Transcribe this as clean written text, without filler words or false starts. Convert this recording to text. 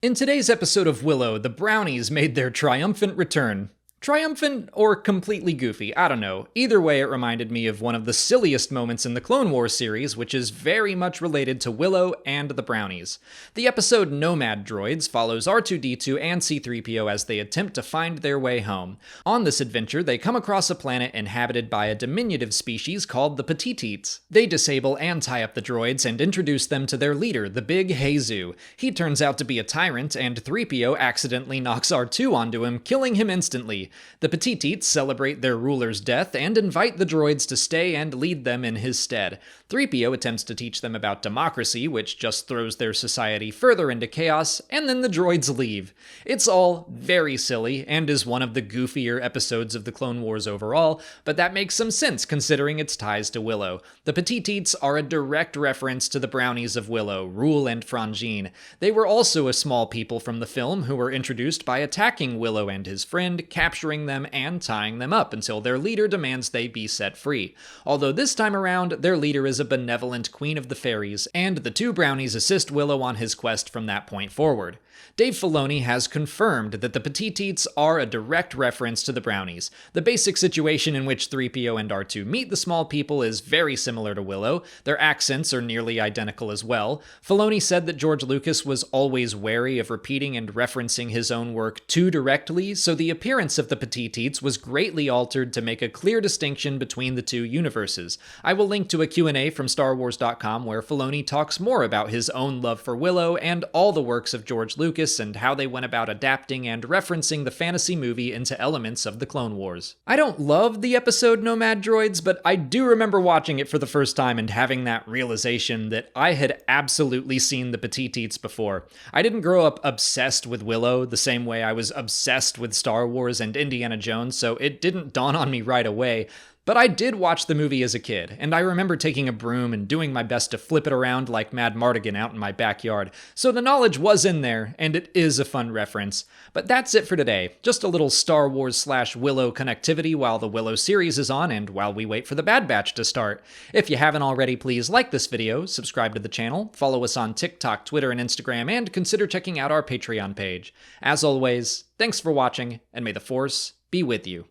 In today's episode of Willow, the Brownies made their triumphant return. Triumphant or completely goofy, I don't know. Either way, it reminded me of one of the silliest moments in the Clone Wars series, which is very much related to Willow and the Brownies. The episode Nomad Droids follows R2-D2 and C-3PO as they attempt to find their way home. On this adventure, they come across a planet inhabited by a diminutive species called the Petitites. They disable and tie up the droids and introduce them to their leader, the Big Heizu. He turns out to be a tyrant, and 3PO accidentally knocks R2 onto him, killing him instantly. The Petitites celebrate their ruler's death and invite the droids to stay and lead them in his stead. 3PO attempts to teach them about democracy, which just throws their society further into chaos, and then the droids leave. It's all very silly, and is one of the goofier episodes of the Clone Wars overall, but that makes some sense considering its ties to Willow. The Petitites are a direct reference to the Brownies of Willow, Rule and Frangine. They were also a small people from the film who were introduced by attacking Willow and his friend, capturing them and tying them up until their leader demands they be set free. Although this time around, their leader is a benevolent queen of the fairies, and the two Brownies assist Willow on his quest from that point forward. Dave Filoni has confirmed that the Petitites are a direct reference to the Brownies. The basic situation in which 3PO and R2 meet the small people is very similar to Willow. Their accents are nearly identical as well. Filoni said that George Lucas was always wary of repeating and referencing his own work too directly, so the appearance of the Petitites was greatly altered to make a clear distinction between the two universes. I will link to a Q&A from StarWars.com where Filoni talks more about his own love for Willow and all the works of George Lucas and how they went about adapting and referencing the fantasy movie into elements of the Clone Wars. I don't love the episode Nomad Droids, but I do remember watching it for the first time and having that realization that I had absolutely seen the Petitites before. I didn't grow up obsessed with Willow the same way I was obsessed with Star Wars and Indiana Jones, so it didn't dawn on me right away. But I did watch the movie as a kid, and I remember taking a broom and doing my best to flip it around like Mad Mardigan out in my backyard, so the knowledge was in there, and it is a fun reference. But that's it for today. Just a little Star Wars/Willow connectivity while the Willow series is on and while we wait for the Bad Batch to start. If you haven't already, please like this video, subscribe to the channel, follow us on TikTok, Twitter, and Instagram, and consider checking out our Patreon page. As always, thanks for watching, and may the Force be with you.